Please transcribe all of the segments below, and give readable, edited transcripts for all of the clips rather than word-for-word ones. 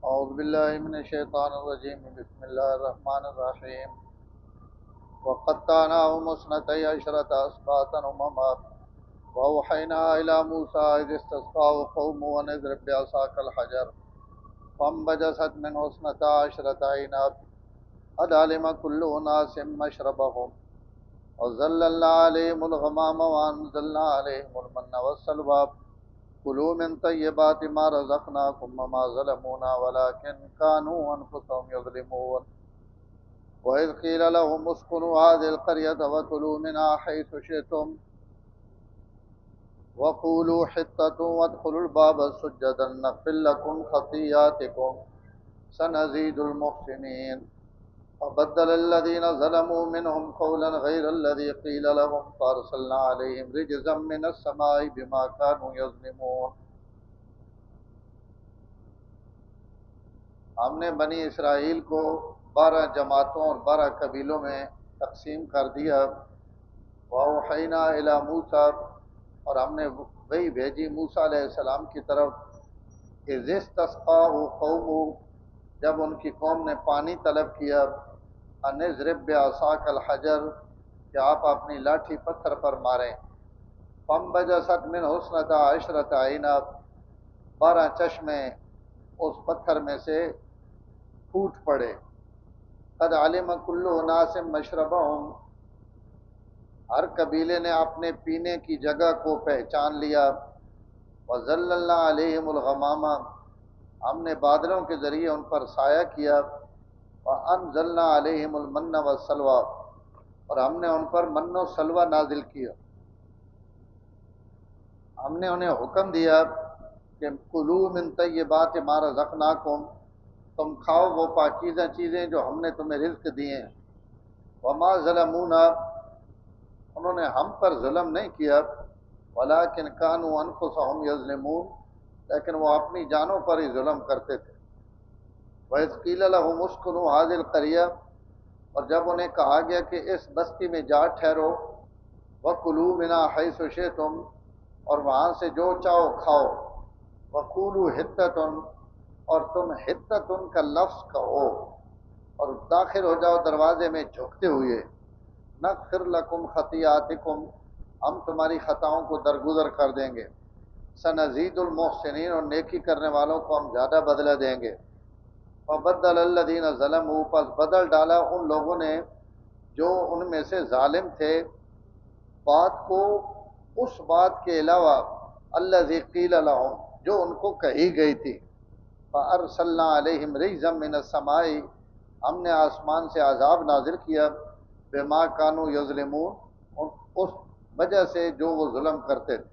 أعوذ بالله من الشيطان الرجيم بسم الله الرحمن الرحيم وقطعناهم اثنتي عشرة أسباطا أمما وأوحينا إلى موسى إذ استسقاه قومه أن اضرب بعصاك الحجر فانبجست منه اثنتا عشرة عينا قد علم كل أناس مشربهم وظللنا عليهم الغمام وأنزلنا عليهم المن والسلوى كلوا من طيبات ما رزقناكم وما ظلمونا ولكن كانوا أنفسهم يظلمون وإذ قيل لهم اسكنوا هذه القرية وكلوا منها حيث شئتم وقولوا حطة وادخلوا الباب سجدا نغفر لكم خطيئاتكم سنزيد المحسنين فبدل الذين ظلموا منهم قولا غير الذي قيل لهم فأرسلنا عليهم رجزا من السماء بما كانوا يظلمون. ہم نے بنی اسرائیل کو 12 جماعتوں اور 12 قبیلوں میں تقسیم کر دیا. وَأَوْحَيْنَا إِلَى مُوسَىٰ اور ہم نے وہی بھیجی موسیٰ علیہ السلام کی طرف إِذِ اسْتَسْقَاهُ قَوْمُهُ جب ان کی قوم نے پانی طلب کیا أَنِ اضْرِب بِعَصَاكَ الْحَجَرَ کہ آپ اپنی لاٹھی پتھر پر ماریں. فانبجست منہ اثنتا عشرۃ عینا 12 چشمے اس پتھر میں سے پھوٹ پڑے. قد علم کل اناس مشربہم ہر قبیلے نے اپنے پینے کی جگہ کو پہچان لیا. وظللنا علیہم الغمام ہم نے بادلوں کے ذریعے ان پر سایہ کیا. وانزلنا علیہم المن والسلوى اور ہم نے ان پر من و سلوہ نازل کیا. ہم نے انہیں حکم دیا کہ کلوا من طیبات ما رزقناکم تم کھاؤ وہ پاکیزہ چیزیں جو ہم نے تمہیں رزق دیے ہیں. وما ظلمونا انہوں نے ہم پر ظلم نہیں کیا. ولکن کانوا انفسهم یظلمون لیکن وہ اپنی جانوں پر ہی ظلم کرتے تھے. وَإِذْ قِيلَ لَهُمُ اسْكُنُوا هَٰذِهِ الْقَرْيَةَ اور جب انہیں کہا گیا کہ اس بستی میں جا ٹھہرو. وَكُلُوا مِنْهَا حَيْثُ شِئْتُمْ اور وہاں سے جو چاہو کھاؤ. وَقُولُوا حِطَّةٌ اور تم حِطَّةٌ کا لفظ کہو اور داخل ہو جاؤ دروازے میں جھکتے ہوئے. نغفر لکم خطیئاتکم ہم تمہاری خطاؤں کو درگزر کر دیں گے. سنزید المحسنین اور نیکی کرنے والوں کو ہم زیادہ بدلہ دیں گے. فبدل الذین ظلموا پس بدل ڈالا ان لوگوں نے جو ان میں سے ظالم تھے بات کو اس بات کے علاوہ الذی قیل لہم جو ان کو کہی گئی تھی. فارسلنا علیہم رجزا من السماء ہم نے آسمان سے عذاب نازل کیا. بما کانوا یظلمون اس وجہ سے جو وہ ظلم کرتے تھے.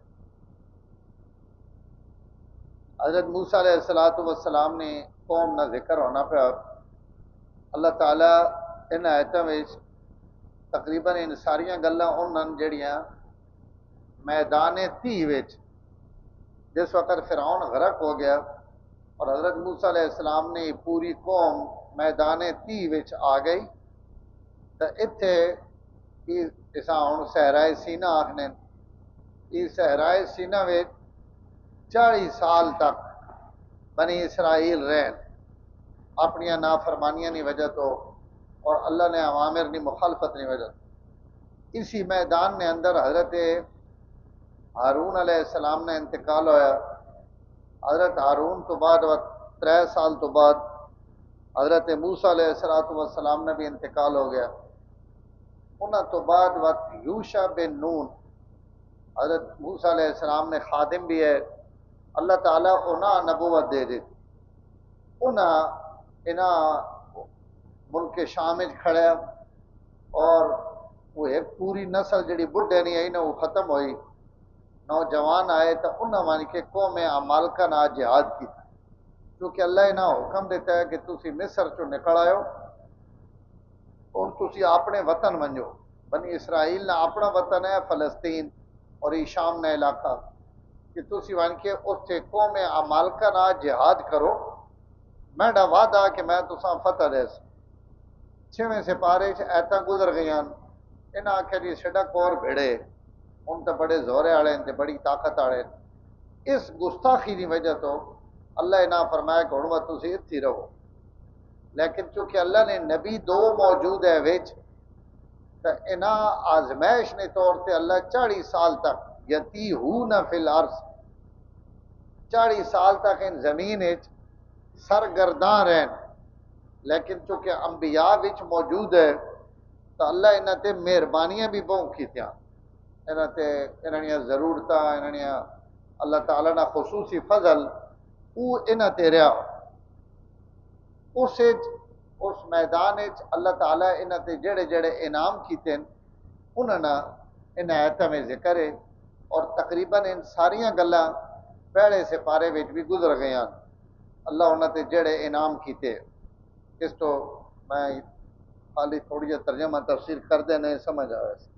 حضرت موسیٰ علیہ السلام نے قوم نہ ذکر ہونا پہ اللہ تعالیٰ ان آیتوں میں تقریباً ان ساریاں گلاں انہاں جڑیاں میدان تی وچ جس وقت فرعون غرق ہو گیا اور حضرت موسیٰ علیہ السلام نے پوری قوم میدان تی وچ آ گئی تو اتھے اساں ہن صحرائے سینا آکھنے. اس صحرائے سینا وچ 40 سال تک بنی اسرائیل رہن اپنی نافرمانیاں کی وجہ تو اور اللہ نے اوامر کی مخالفت کی وجہ تو. اسی میدان نے اندر حضرت ہارون علیہ السلام نے انتقال ہویا. حضرت ہارون تو بعد 3 سال تو بعد حضرت موسیٰ علیہ السلام نے بھی انتقال ہو گیا. انہاں تو بعد وقت یوشع بن نون حضرت موسیٰ علیہ السلام نے خادم بھی ہے. اللہ تعالیٰ انہاں نبوت دے دی. انہاں ملک شام کھڑیا اور وہ ایک پوری نسل جڑی بڈھے نہیں آئی نا وہ ختم ہوئی. نوجوان آئے تو انہاں مان کے قوم عمالقہ نہ جہاد کی کیونکہ اللہ نے حکم دیتا ہے کہ تسی مصر چو نکل آئے اور تسی اپنے وطن منجو. بنی اسرائیل نہ اپنا وطن ہے فلسطین اور یہ شام نہ علاقہ کہ تسی وان کے اتھے قوم عمالقہ نہ جہاد کرو میڈا وعدہ کہ میں تساں فتح دے. 6ویں سپارے ایتاں گزر گئیاں. انہاں آخیا جی سڈا کور بھیڑے ان تے بڑے زورے والے تے بڑی طاقت والے. اس گستاخی دی وجہ تو اللہ نہ فرمایا کہ ہن تسی اتھی رہو، لیکن چونکہ اللہ نے نبی دو موجود ہے وچ، تو انہاں آزمائش نے طور تے اللہ 40 سال تک یتیہون فی الارض، 40 سال تک ان زمین وچ سرگرداں رہن، لیکن چونکہ انبیاء وچ موجود ہے تو اللہ انہاں تے مہربانیاں بھی بہت کیتیاں، انہاں تے انہاں دیاں ضرورتاں، انہاں دیاں اللہ تعالیٰ نا خصوصی فضل وہ انہاں تے رہا، اس میدان وچ اللہ تعالیٰ انہاں تے جڑے جڑے انعام کیتے ہیں انہاں نا عنایتاں میں ذکر ہے، اور تقریباً ان ساریاں گلاں پہلے سپارے وچ بھی گزر گئیاں، اللہ انہاں تے جڑے انعام کیتے، اس تو میں خالی تھوڑی جہی ترجمہ تفسیر کر دینے سمجھ آیا سی۔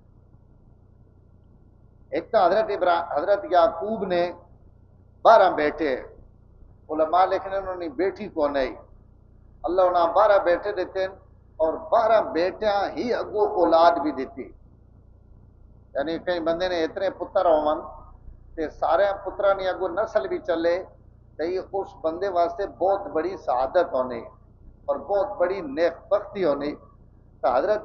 ایک تو حضرت یعقوب نے 12 بیٹے، علماء لکھنے انہوں نے بیٹی کو نہیں، اللہ انہاں 12 بیٹے دیتے ہیں، اور 12 بیٹیاں ہی اگو اولاد بھی دیتی، یعنی کئی بندے نے اتنے پتر ہون تے سارے پتراں نے اگو نسل بھی چلے تو یہ اس بندے واسطے بہت بڑی سعادت ہونی اور بہت بڑی نیک بختی ہونی۔ تو حضرت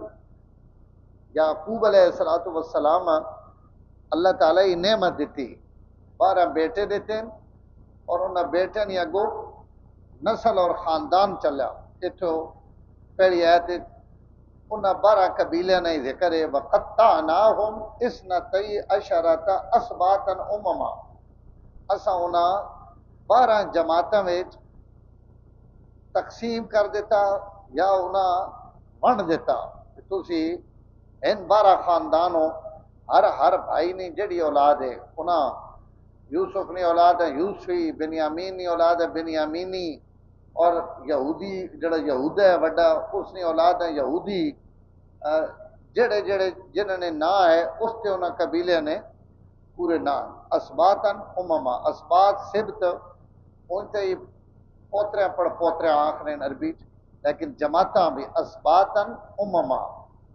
یعقوب علیہ السلام اللہ تعالیٰ ہی نعمت دیتی، 12 بیٹے دیتے ہیں، اور انہاں بیٹے نے اگو نسل اور خاندان چلا، اتو پہلی آیت انہاں 12 قبیلے نے ذکر ہے، وَقَطَّعْنَاهُمْ اثْنَتَيْ عَشَرَةَ أَسْبَاطًا أُمَمًا، اساں انہاں 12 جماعتاں وچ تقسیم کر دیتا یا انہاں ونڈ دیتا، تسی ان 12 خاندانوں ہر بھائی نے جڑی اولاد ہے، انہاں یوسف نے اولاد ہے یوسفی، بنیامین نے اولاد ہے بنیامینی، اور یہودی جڑا یہودا ہے وڈا اس نے اولاد ہے یہودی، جڑے جڑے جنہوں نے نا ہے اس تے انہاں قبیلے نے پورے نام اسباتن امما، اسبات سبت اونتے ہی پوترے پڑ پوترے آخرین عربی، لیکن جماعتاں بھی اسباتن امما،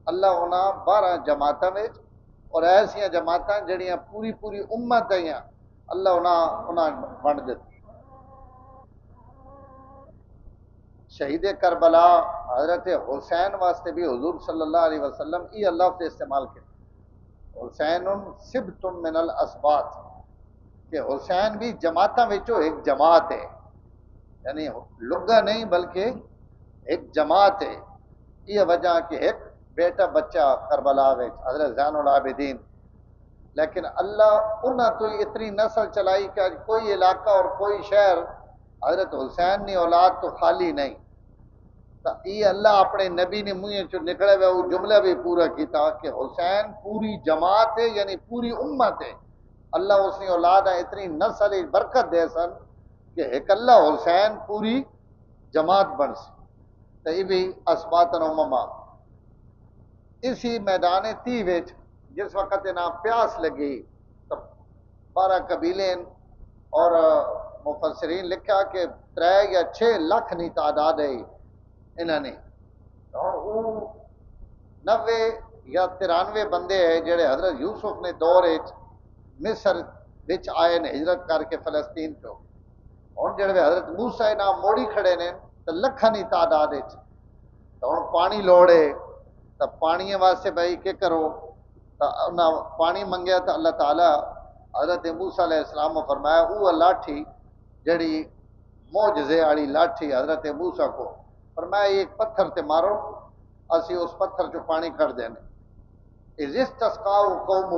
اللہ انہاں 12 جماعتاں وچ، اور ایسیاں جماعتاں جڑیاں پوری پوری امت ہیں اللہ انہاں ونڈ دیتی۔ شہید کربلا حضرت حسین واسطے بھی حضور صلی اللہ علیہ وسلم یہ اللہ سے استعمال کیا، حسین سبت من الاسبات، کہ حسین بھی جماعتاں وچوں ایک جماعت ہے، یعنی لگا نہیں بلکہ ایک جماعت ہے، یہ وجہ کہ ایک بیٹا بچہ کربلا وچ حضرت زین العابدین، لیکن اللہ انہاں تو اتنی نسل چلائی کہ آج کوئی علاقہ اور کوئی شہر حضرت حسین نے اولاد تو خالی نہیں، تو یہ اللہ اپنے نبی نے منہ چ نکلے ہوئے وہ جملہ بھی پورا کیتا کہ حسین پوری جماعت ہے، یعنی پوری امت ہے، اللہ اس نے اولاد اتنی نسل برکت دے سن کہ ایک اللہ حسین پوری جماعت بن سی، تو یہ بھی اسباتن امما۔ اسی میدان تی وچ جس وقت انہاں پیاس لگی تو 12 قبیلے اور مفسرین لکھا کہ 3 یا 6 لاکھ نہیں تعداد ہے انہاں نے، اور وہ 90 یا 93 بندے ہیں جڑے حضرت یوسف نے دور مصر وچ آئے نے ہجرت کر کے فلسطین تو، ہن جڑے حضرت موسیٰ نام موڑی کھڑے نے تو لکھاں نہیں تعداد وچ، تو ہن پانی لوڑے تو پانی واسطے بھائی کیا کرو، تو انہاں پانی منگیا تو اللہ تعالیٰ حضرت موسیٰ علیہ السلام کو فرمایا وہ لاٹھی جڑی معجزے والی لاٹھی حضرت موسیٰ کو فرمایا ایک پتھر تے مارو اسی اس پتھر چ پانی کر دینے، اذ استسقاء قوم،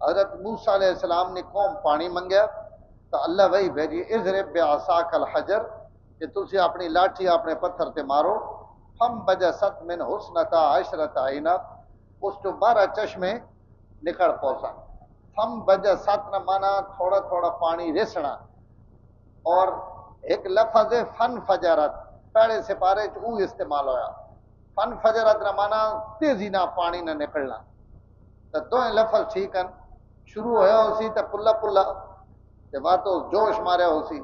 حضرت موسیٰ علیہ السلام نے قوم پانی منگیا تو اللہ وہی بھیجی اضرب بعصاک الحجر، کہ تسی اپنی لاٹھی اپنے پتھر تے مارو، ہم بجست من حسنتا عشرت عینا، اس تو 12 چشمے نکل پوسا، ہم بجست نہ مانا تھوڑا تھوڑا پانی رسنا، اور ایک لفظ فن فجرت پہلے سپارے چ او استعمال ہویا، فن فجرت نہ مانا تیزی نہ پانی نہ نکلنا، تو دوئیں لفظ ٹھیک ہیں، شروع ہویا ہو سی تو پلا پلا تے بعد تو جوش ماریا ہو سی،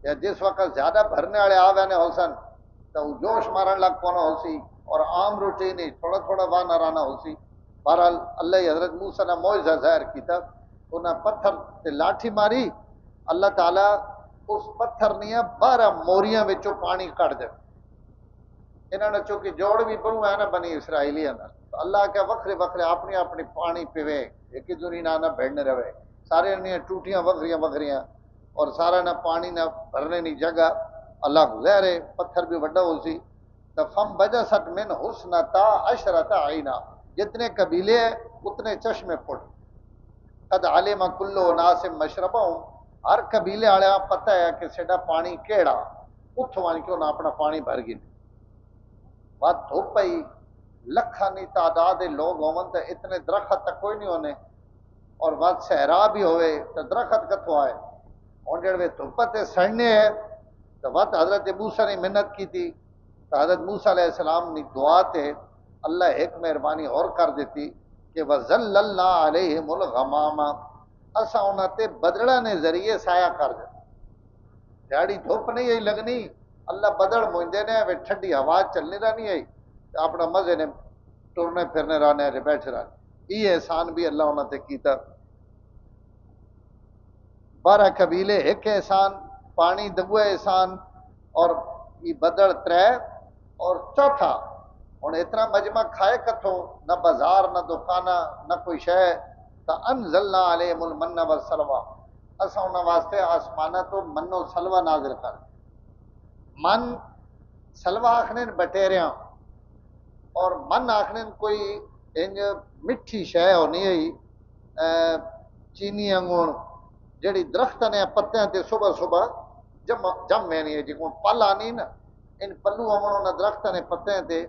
یا جس وقت زیادہ بھرنے والے آوے نے ہو سن تو وہ جوش مارن لگ پونا ہو سی، اور عام روٹین ہی تھوڑا تھوڑا واہ نرانا ہو سی۔ بہرحال اللہ حضرت موسیٰ نے معجزہ ظاہر کیتا، انہاں پتھر تے لاٹھی ماری، اللہ تعالیٰ اس پتھر نہیں 12 موریاں وچوں پانی کٹ دے انہاں نے چونکہ جوڑ بھی بنو ہے نا بنی اسرائیلیاں دا اللہ کے وکھرے وکھرے اپنی اپنی پانی پیوے ایک دوری نہ بھڑنے رہے سارے نے ٹوٹیاں وکھریاں وکھریاں اور سارا نہ پانی نہ بھرنے نہیں جگہ اللہ ظاہر ہے پتھر بھی بڑا ہو سی تو فم بجست من حسنتا عشرت عینا جتنے قبیلے ہیں اتنے چشمے پھٹ قد علم کل ناس مشربہم ہر قبیلے والے پتہ ہے کہ سیڈا پانی کیڑا اتھوں آن کے انہاں اپنا پانی بھر گئے بات دھوپ پئی لکھاں نہیں تعداد لوگ ہون تے اتنے درخت تک کوئی نہیں ہونے اور بات صحرا بھی ہوئے تو درخت کتوں آئے ہوں جڑے دھوپ تے سڑنے ہے تو بات حضرت موسیٰ نے محنت کی تھی تو حضرت موسیٰ علیہ السلام نے دعا تے اللہ ایک مہربانی اور کر دیتی کہ وَذَلَّلْنَا عَلَيْهِمُ الْغَمَامَ اسا انہاں تے بدڑا نے ذریعے سایہ کر دے جاڑی دھوپ نہیں آئی لگنی اللہ بدڑ موندے نے وہ ٹھنڈی ہوا چلنی رہنی آئی اپنا مزے نے ٹرنے پھرنے رہنے تے بیٹھے رہنے یہ احسان بھی اللہ انہاں تے کیتا 12 قبیلے ایک احسان پانی دو احسان اور یہ بدڑ 3 اور چوتھا ہوں اتنا مجمع کھائے کتوں نہ بازار نہ دکانہ نہ کوئی شے تو انزلنا علیہم المن والسلوى اسا انہاں واسطے آسمانہ تو من و سلوہ نازل کر من سلوہ آکھنے بٹیریاں اور من آکھنے کوئی انج مٹھی شے ہونی ہے چینی انگون جڑی درخت نے پتیاں تے صبح صبح جم وینی ہے جی کو پل آنی نا ان پلو ہون درخت نے پتیاں تے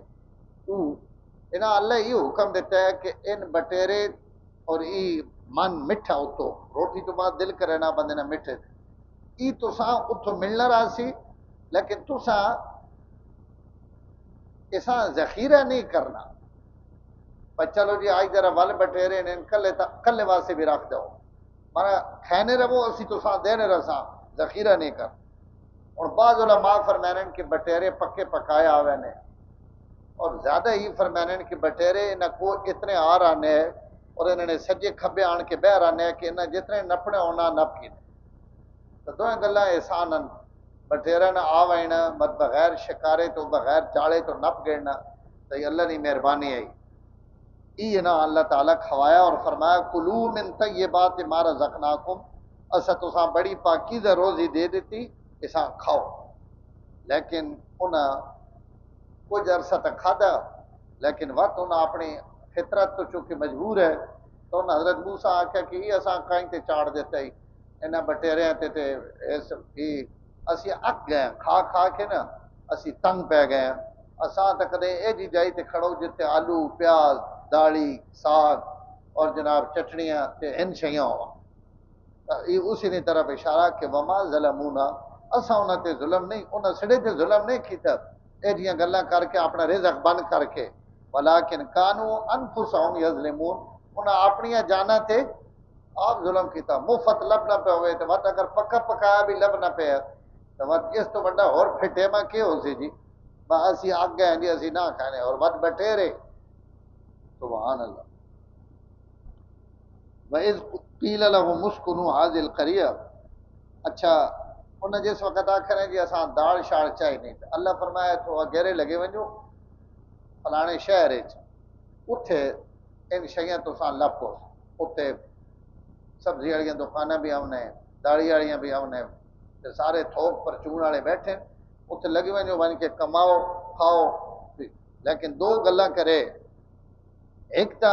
انہاں اللہ یہ حکم دیتا ہے کہ ان بٹیرے اور ای من مٹھا اتو روٹی تو بعد دل کرے نہ بندے نہ مٹھے ای تساں اتو ملنا راسی لیکن تساں اساں ذخیرہ نہیں کرنا پر چلو جی آج ذرا ول بٹیرے نے کلے واسطے بھی رکھ دو مانا کھانے رہو اسی تساں دینے رساں ذخیرہ نہیں کر اور بعض علماء فرمائیں کہ بٹیرے پکے پکایا ہوئے نے اور زیادہ ہی فرمائیں کہ بٹیرے نہ کو اتنے آ رہنے ہیں اور انہوں نے سجے کھبے آن کے بہ رہنے ہیں کہ انہیں جتنے نپنے ہونا نپ کی تو دو گلا احسان بٹیرا نہ آ وینا مت بغیر شکارے تو بغیر چاڑے تو نپ گیڑنا تو یہ اللہ کی مہربانی ہے یہ نا اللہ تعالیٰ کھوایا اور فرمایا کلو من طیبات ما رزقناکم اسا تساں بڑی پاکیزہ روزی دے دیتی اساں کھاؤ لیکن انہاں کچھ عرصہ تک کھادا لیکن وقت انہاں اپنی فطرت تو چونکہ مجبور ہے تو انہاں حضرت موسیٰ آکھا کہ یہ اساں کہیں تے چاڑ دیتا ہی انہاں بٹیریاں تے اسی اک گئے کھا کھا کے نا اسی تنگ پہ گئے اساں تک دے اے جی جائی تے کھڑو جتے آلو پیاز داڑی ساگ اور جناب چٹنیاں تے ان شیاں ہوا یہ اسی نے طرف اشارہ کہ وما ظلمونا اساں انہاں تے ظلم نہیں انہاں سڑے تے ظلم نہیں کیتا اے جیاں گلاں کر کے اپنا رزق بند کر کے ولیکن کانوا انفسهم یظلمون انہاں اپنی جاناں تے آپ ظلم کیتا مفت لبنا پہ ہوئے تو وقت اگر پکا پکایا بھی لبنا پہ تو وقت اس تو بڑا اور پھٹے ماں کیا ہو سی جی با اسی آگ گئے جی اسی نہ کھانے اور وقت بٹے رہے سبحان اللہ وَإِذْ قِيلَ لَهُمُ اسْكُنُوا هَٰذِهِ الْقَرْيَةَ اچھا انہیں جس وقت آخر ہیں جی اساں داڑ شاڑ چاہی نہیں اللہ فرمایا تو گہرے لگے ونجو فلانے شہر اتھے ان شیاں تو سان لپو اتھے سبزی والی دکانیں بھی آنے داڑی والیاں بھی آنے سارے تھوک پرچون والے بیٹھے اتنے لگے ونجو بن کے کماؤ کھاؤ لیکن دو گلاں کرے ایک تا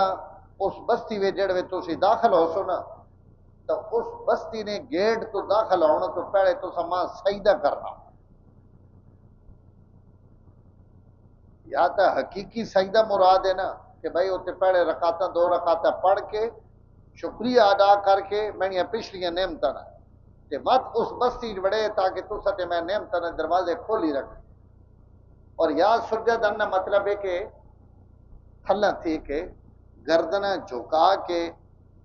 اس بستی میں جڑے تسی داخل ہو سو نا تو اس بستی نے گیٹ تو داخل ہونا تو پہلے تو سما سجدہ کرنا یا تو حقیقی سجدہ مراد ہے نا کہ بھائی اتنے پہلے رکعتاں 2 رکعتاں پڑھ کے شکریہ ادا کر کے میں پچھلیاں نعمتاں کہ مت اس بستی بڑے تاکہ تسا تے میں نعمتاں نے دروازے کھولی رکھ اور یا سجدہ کرنا مطلب ہے کہ تھلا تھی کہ گردن جھکا کے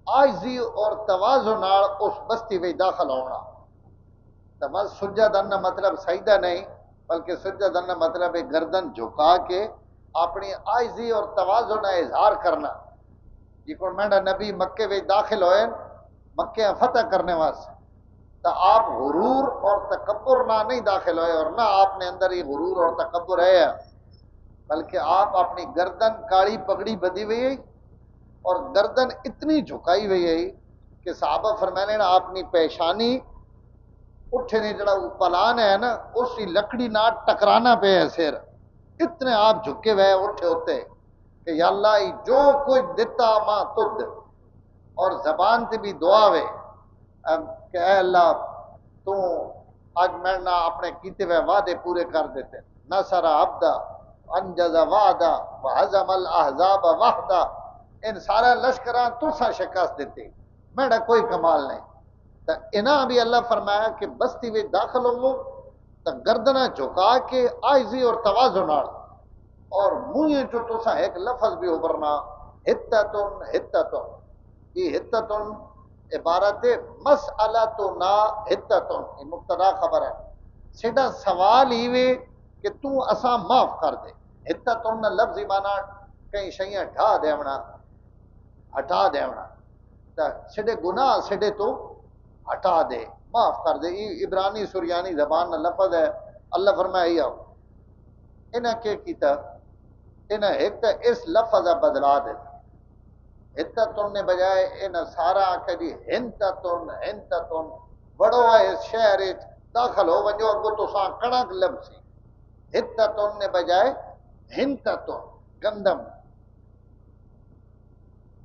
عاجزی اور تواضع نال اس بستی میں داخل ہونا تو بس سجدہ کرنا مطلب سجدہ نہیں بلکہ سجدہ کرنا مطلب ہے گردن جھکا کے اپنی عاجزی اور تواضع نہ اظہار کرنا جی کو میرا نبی مکے میں داخل ہوئے مکے فتح کرنے واسطے تو آپ غرور اور تکبر نہ نہیں داخل ہوئے، اور نہ آپ نے اندر یہ غرور اور تکبر ہے، بلکہ آپ اپنی گردن کاڑی پگڑی بدی ہوئی ہے اور گردن اتنی جھکائی ہوئی ہے کہ صحابہ فرمانے نا اپنی پیشانی اٹھے نے جڑا وہ پلان ہے نا اسی لکڑی نہ ٹکرانا پہ ہے سر، اتنے آپ جھکے ہوئے اٹھے ہوتے کہ یا اللہ جو کچھ دیتا ماں تد، اور زبان سے بھی دعا ہوئے کہ اے اللہ تو آج میں نہ اپنے کیتے ہوئے وعدے پورے کر دیتے، نصر عبدا انجز وعدہ وہزم الاحزاب وحدہ، ان سارا لشکراں تسا شکست دیتے، میرا کوئی کمال نہیں۔ تو انہاں بھی اللہ فرمایا کہ بستی میں داخل ہو تو گردنہ جھکا کے عاجزی اور تواضع نال، اور منہ جو تسا ایک لفظ بھی ابھرنا حتتن حتتن، یہ حتتن عبارت مسئلتنا حتتن، یہ مبتدا خبر ہے، سیدھا سوال ہی وے کہ تو اساں معاف کر دے، حتتن لفظی معنی کئی شیئں ڈھا دیونا ہٹا دیونا، سیدھے گناہ سیدھے تو ہٹا دے معاف کر دے، یہ عبرانی سریانی زبان لفظ ہے۔ اللہ فرمایا انہاں کے کیتا انہاں ایک تا اس لفظ بدلا دے، ہتتن نے بجائے انہاں سارا آکھے جی ہنتتن ہنتتن، بڑو ہے اس شہر داخل ہو ونجو اگو تو ساں کڑک لبسی، ہتتن نے بجائے ہنتتن گندم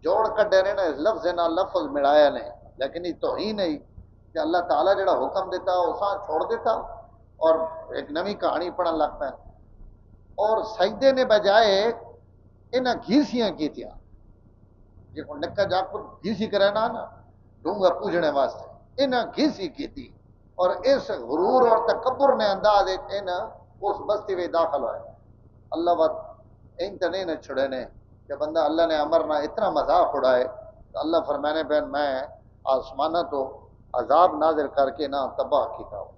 جوڑ کڈے نے نا اس لفظ نہ لفظ ملایا نہیں، لیکن یہ توہین نہیں کہ اللہ تعالیٰ جڑا حکم دیتا اساں چھوڑ دیتا اور ایک نوی کہانی پڑھن لگ پہ، اور سجدے نے بجائے انہاں گھیسیاں کیتیاں، جی کو نکا جا کو گھیسی کرے نا ڈونگا پوجنے واسطے انہاں گھیسی کیتی، اور اس غرور اور تکبر نے انداز انہاں اس بستی میں داخل ہوئے۔ اللہ وقت ان تنے نہ چھڑے نے کہ بندہ اللہ نے امر نہ اتنا مذاق اڑائے، تو اللہ فرمانے بین میں آسمانہ تو عذاب نازل کر کے نہ تباہ کیتا ہوں۔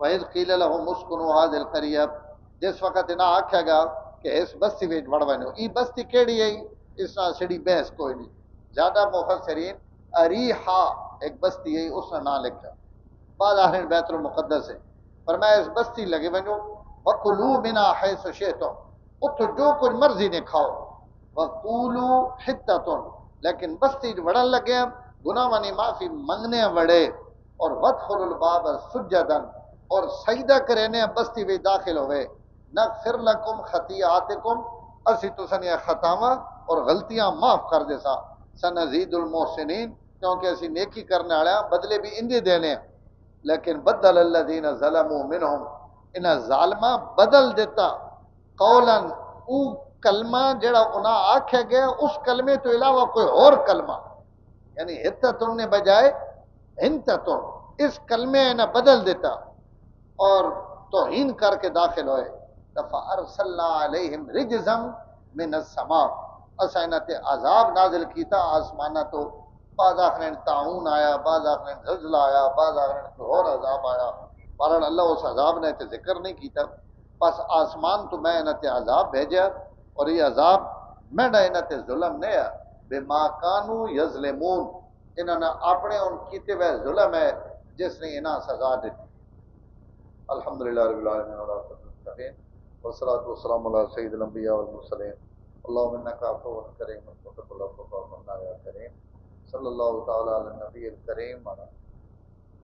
وَإِذْ قِيلَ لَهُمُ اسْكُنُوا هَٰذِهِ الْقَرْيَةَ، جس وقت انہاں آکھیا گا کہ اس بستی وچ وڑ ونجو، ای بستی کیڑی ہے؟ اس نال سڑی بحث کوئی نہیں، زیادہ مفسرین اریحا ایک بستی ہے اس نے نام لکھا، بعض آخر بیت المقدس ہے، فرمایا اس بستی لگے ونجو وَكُلُوا مِنْهَا حَيْثُ شِئْتُمْ، اتھو جو کچھ مرضی نے کھاؤ، وَقُولُوا حِطَّةٌ، لیکن بستی وڑن لگے گناہ وانی معافی منگنے وڑے، اور وَادْخُلُوا الْبَابَ سُجَّدًا، اور سجدہ کرنے بستی میں داخل ہوئے، نغفر لکم خطیئاتکم، اسی تسنیا خطاواں اور غلطیاں معاف کر دے سا، سنزید المحسنین، کیونکہ اسی نیکی کرنے والے بدلے بھی اندے دینے ہیں۔ لیکن بدل الذین ظلموا منہم، انہاں ظالمہ بدل دیتا قولا او کلمہ جڑا انہاں آکھے گیا اس کلمے تو علاوہ کوئی اور کلمہ، یعنی حتتن نے بجائے ہنتتن، اس کلمے نے بدل دیتا اور توہین کر کے داخل ہوئے، فَأَرْسَلْنَا عَلَيْهِمْ رِجْزًا مِنَ السَّمَاءِ، اسا انہاں تے عذاب نازل کیتا آسمانہ تو، بعض آخرین طاعون آیا، بعض آخرین زلزلہ آیا، بعض آخرین کوئی اور عذاب آیا، بہرحال اللہ اس عذاب نے تے ذکر نہیں کیتا، بس آسمان تو میں انہاں تے عذاب بھیجا، اور یہ عذاب میں نہ انہاں تے ظلم نہیں ہے، بما کانوا یظلمون، انہاں نے اپنے ان کیتے ہوئے ظلم ہے جس نے انہاں سزا دی۔ الحمدللہ رب العالمین والصلاة والسلام علی سید الانبیاء والمرسلین، اللہم انک عفو کریم تحب العفو فاعف عنا یا کریم، صلی اللہ تعالی علی النبی الکریم۔